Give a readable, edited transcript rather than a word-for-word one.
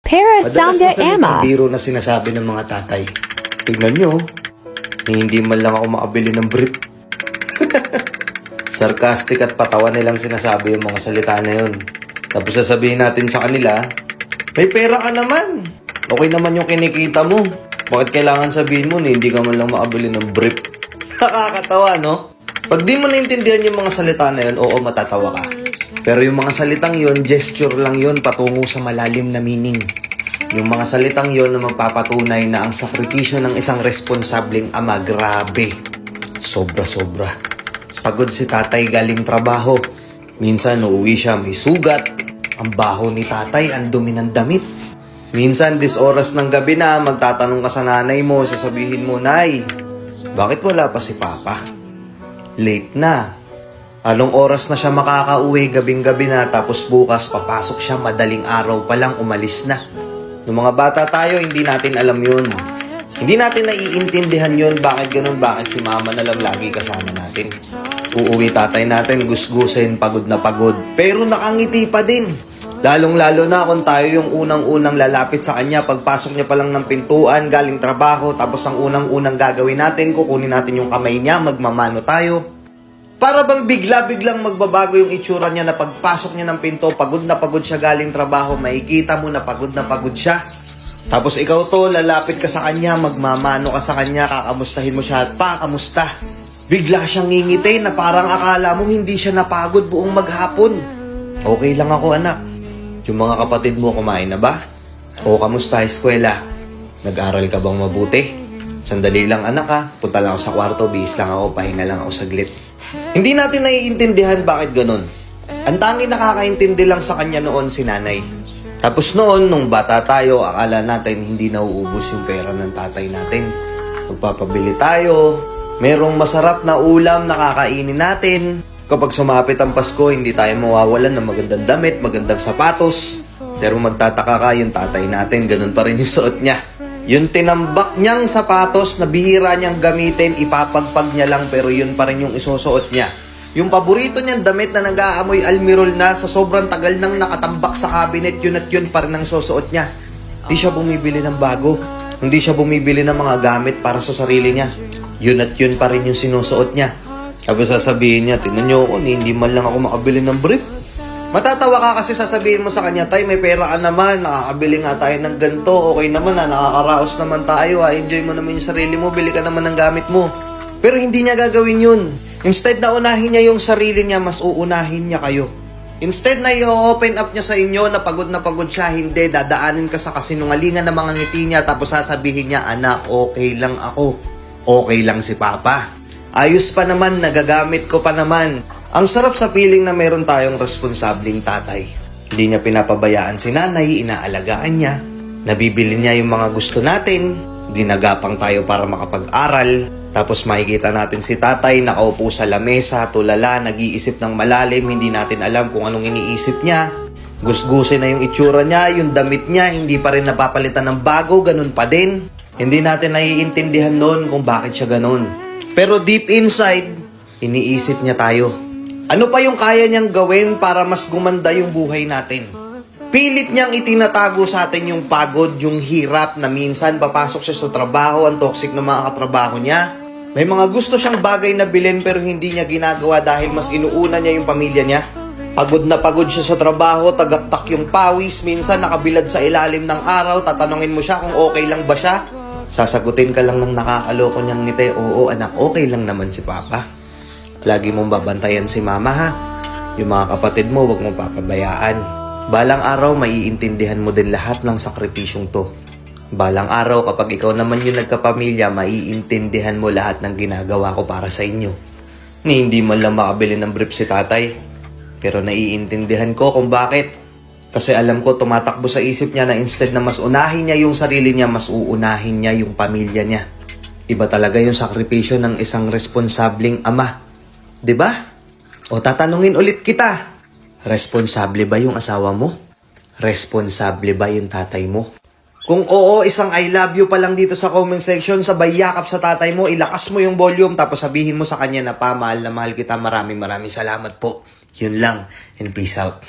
Para Madalas Sound na salitang Emma. biro na sinasabi ng mga tatay. Tignan nyo, hindi man lang ako makabili ng brief. Sarcastic at patawa nilang sinasabi yung mga salita na yun. Tapos sasabihin natin sa kanila, may pera ka naman. Okay naman yung kinikita mo. Bakit kailangan sabihin mo na hindi ka man lang makabili ng brief? Nakakatawa, no? Pag di mo naintindihan yung mga salita na yun, oo, matatawa ka. Pero yung mga salitang yun, gesture lang yun patungo sa malalim na meaning. Yung mga salitang yun na magpapatunay na ang sakripisyo ng isang responsableng ama, grabe. Sobra-sobra. Pagod si tatay galing trabaho. Minsan uuwi siya may sugat. Ang baho ni tatay, ang dumi ng damit. Minsan, oras ng gabi na, magtatanong ka sa nanay mo, sasabihin mo, Nay, bakit wala pa si Papa? Late na. Anong oras na siya makakauwi, gabing-gabi na, tapos bukas papasok siya, madaling araw pa lang, umalis na. Nung mga bata tayo, hindi natin alam yun. Hindi natin naiintindihan yun, bakit ganun, bakit si mama na lang lagi kasama natin. Uuwi tatay natin, gusgusin, pagod na pagod, pero nakangiti pa din. Lalong-lalo na kung tayo yung unang-unang lalapit sa kanya, pagpasok niya pa lang ng pintuan, galing trabaho, tapos ang unang-unang gagawin natin, kukunin natin yung kamay niya, magmamano tayo. Para bang bigla-biglang magbabago yung itsura niya na pagpasok niya ng pinto, pagod na pagod siya galing trabaho, makikita mo na pagod siya. Tapos ikaw to, lalapit ka sa kanya, magmamano ka sa kanya, kakamustahin mo siya at kamusta? Bigla siyang ngingiti na parang akala mo hindi siya napagod buong maghapon. Okay lang ako, anak. Yung mga kapatid mo kumain na ba? O kamusta eskwela? Nag-aral ka bang mabuti? Sandali lang anak ha, punta lang ako sa kwarto, bihis lang ako, pahinga lang ako saglit. Hindi natin naiintindihan bakit ganun. Ang tanging nakakaintindi lang sa kanya noon si nanay. Tapos noon, nung bata tayo, akala natin hindi nauubos yung pera ng tatay natin. Magpapabili tayo, merong masarap na ulam na kakainin natin. Kapag sumapit ang Pasko, hindi tayo mawawalan ng magandang damit, magandang sapatos. Pero magtataka ka yung tatay natin, ganun pa rin yung suot niya. Yung tinambak niyang sapatos na bihira niyang gamitin, ipapagpag niya lang pero yun pa rin yung isusuot niya. Yung paborito niyang damit na nag-aamoy almirol na sa sobrang tagal nang nakatambak sa cabinet, yun at yun pa rin ang susuot niya. Hindi siya bumibili ng bago. Hindi siya bumibili ng mga gamit para sa sarili niya. Yun at yun pa rin yung sinusuot niya. Tapos sasabihin niya, tingnan niyo ako, hindi man lang ako makabili ng brief. Matatawa ka kasi sasabihin mo sa kanya, Tay, may pera ka naman, nakakabili nga tayo ng ganito, okay naman ha, nakakaraos naman tayo ha, enjoy mo naman yung sarili mo, bili ka naman ng gamit mo. Pero hindi niya gagawin yun. Instead na unahin niya yung sarili niya, mas uunahin niya kayo. Instead na i-open up niya sa inyo na pagod siya, hindi, dadaanin ka sa kasinungalingan ng mga ngiti niya, tapos sasabihin niya, anak, okay lang ako, okay lang si Papa. Ayos pa naman, nagagamit ko pa naman. Ang sarap sa feeling na meron tayong responsabling tatay. Hindi niya pinapabayaan si nanay, inaalagaan niya. Nabibili niya yung mga gusto natin. Ginagapang tayo para makapag-aral. Tapos makikita natin si tatay nakaupo sa lamesa, tulala, nag-iisip ng malalim. Hindi natin alam kung anong iniisip niya. Gusgusin na yung itsura niya, yung damit niya, hindi pa rin napapalitan ng bago, ganun pa din. Hindi natin naiintindihan noon kung bakit siya ganun. Pero deep inside, iniisip niya tayo. Ano pa yung kaya niyang gawin para mas gumanda yung buhay natin? Pilit niyang itinatago sa atin yung pagod, yung hirap na minsan papasok siya sa trabaho, ang toxic ng mga katrabaho niya. May mga gusto siyang bagay na bilhin pero hindi niya ginagawa dahil mas inuuna niya yung pamilya niya. Pagod na pagod siya sa trabaho, tagaktak yung pawis, minsan nakabilad sa ilalim ng araw, tatanungin mo siya kung okay lang ba siya. Sasagutin ka lang ng nakakaloko niyang ngiti, oo anak, okay lang naman si Papa. Lagi mong babantayan si Mama ha. Yung mga kapatid mo, wag mong papabayaan. Balang araw, maiintindihan mo din lahat ng sakripisyong to. Balang araw, kapag ikaw naman yung nagkapamilya, maiintindihan mo lahat ng ginagawa ko para sa inyo. Hindi man lang makabili ng brief si tatay. Pero naiintindihan ko kung bakit. Kasi alam ko, tumatakbo sa isip niya na instead na mas unahin niya yung sarili niya, mas uunahin niya yung pamilya niya. Iba talaga yung sakripisyo ng isang responsableng ama. 'Di ba? O tatanungin ulit kita, responsable ba yung asawa mo? Responsable ba yung tatay mo? Kung oo, isang I love you pa lang dito sa comment section, sabay yakap sa tatay mo, ilakas mo yung volume, tapos sabihin mo sa kanya na pa, mahal na mahal kita, maraming salamat po. Yun lang, and peace out.